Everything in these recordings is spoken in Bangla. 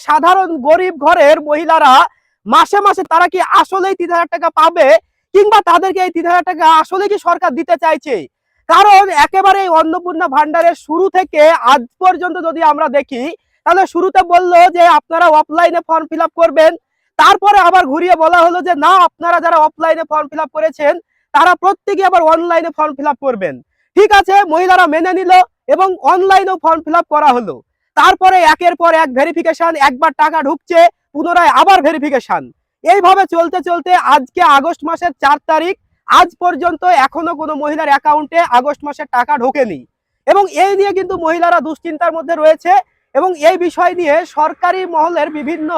সাধারণ গরিব ঘরের মহিলারা মাসে মাসে তারা কি আসলেই 3,000 টাকা পাবে, কিংবা তাদেরকে এই 3,000 টাকা আসলে কি সরকার দিতে চাইছে? কারণ একেবারে এই অন্নপূর্ণা ভান্ডারের শুরু থেকে আজ পর্যন্ত যদি আমরা দেখি, তাহলে শুরুতে বললো যে আপনারা অফলাইনে ফর্ম ফিল আপ করবেন, তারপরে আবার ঘুরিয়ে বলা হলো যে না, আপনারা যারা অফলাইনে ফর্ম ফিল আপ করেছেন তারা প্রত্যেকে আবার অনলাইনে ফর্ম ফিল আপ করবেন। ঠিক আছে, মহিলারা মেনে নিল এবং অনলাইনেও ফর্ম ফিল আপ করা হলো। তারপরে একের পর এক ভেরিফিকেশন, একবার টাকা ঢুকছে পুনরায় আবার ভেরিফিকেশন, এইভাবে চলতে চলতে আজকে আগস্ট মাসের 4 তারিখ, আজ পর্যন্ত এখনো কোনো মহিলার অ্যাকাউন্টে আগস্ট মাসের টাকা ঢোকেনি। এবং এই নিয়ে কিন্তু মহিলারা দুশ্চিন্তার মধ্যে রয়েছে এবং এই বিষয় নিয়ে সরকারি মহলের বিভিন্ন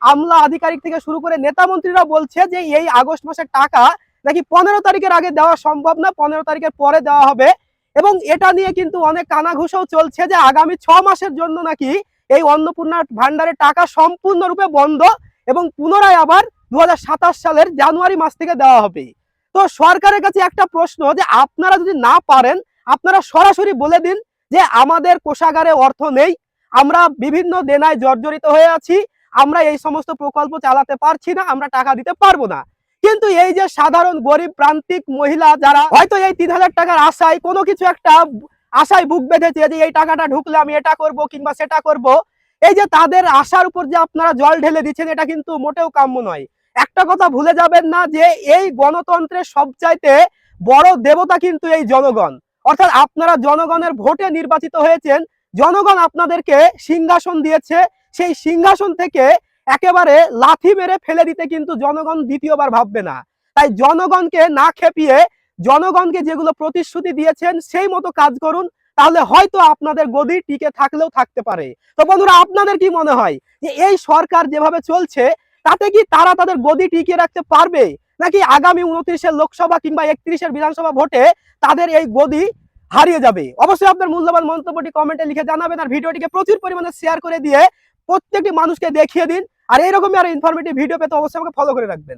আমলা আধিকারিক থেকে শুরু করে নেতা মন্ত্রীরা বলছে যে এই আগস্ট মাসের টাকা নাকি 15 তারিখের আগে দেওয়া সম্ভব না, 15 তারিখের পরে দেওয়া হবে। এবং এটা নিয়ে কিন্তু অনেক কানাঘুষাও চলছে যে আগামী 6 মাসের জন্য নাকি এই অন্নপূর্ণা ভান্ডারের টাকা সম্পূর্ণরূপে বন্ধ এবং পুনরায় আবার 2027 সালের জানুয়ারি মাস থেকে দেওয়া হবে। তো সরকারের কাছে একটা প্রশ্ন, যে আপনারা যদি না পারেন আপনারা সরাসরি বলে দিন যে আমাদের কোষাগারে অর্থ নেই, আমরা বিভিন্ন দেনায় জর্জরিত হয়ে আছি, আমরা এই সমস্ত প্রকল্প চালাতে পারছি না, আমরা টাকা দিতে পারবো না। কিন্তু এই যে সাধারণ গরিব প্রান্তিক মহিলা যারা হয়তো এই 3,000 টাকার আশায় কোনো কিছু একটা আশায় বুক বেঁধেছে যে এই টাকাটা ঢুকলে আমি এটা করব কিংবা সেটা করব, এই যে তাদের আশার উপর যে আপনারা জল ঢেলে দিচ্ছেন, এটা কিন্তু মোটেও কাম্য নয়। একটা কথা ভুলে যাবেন না যে এই গণতন্ত্রের সবচাইতে বড় দেবতা কিন্তু এই জনগণ, অর্থাৎ আপনারা জনগণের ভোটে নির্বাচিত হয়েছেন, জনগণ আপনাদেরকে সিংহাসন দিয়েছে, সেই সিংহাসন থেকে একেবারে লাথি মেরে ফেলে দিতে কিন্তু জনগণ দ্বিতীয়বার ভাববে না। তাই জনগণকে না খেপিয়ে জনগণকে যেগুলো প্রতিশ্রুতি দিয়েছেন সেই মতো কাজ করুন, তাহলে হয়তো আপনাদের গদি টিকে থাকলেও থাকতে পারে। তো বন্ধুরা, আপনাদের কি মনে হয় যে এই সরকার যেভাবে চলছে তাতে কি তারা তাদের গদি টিকিয়ে রাখতে পারবে, নাকি আগামী 29-এর লোকসভা কিংবা 31-এর বিধানসভা ভোটে তাদের এই গদি হারিয়ে যাবে? অবশ্যই আপনার মূল্যবান মন্তব্যটি কমেন্টে লিখে জানাবেন, আর ভিডিওটিকে প্রচুর পরিমাণে শেয়ার করে দিয়ে প্রত্যেকটি মানুষকে দেখিয়ে দিন। আর এইরকমই আর ইনফরমেটিভ ভিডিও পেতে অবশ্যই আমাকে ফলো করে রাখবেন।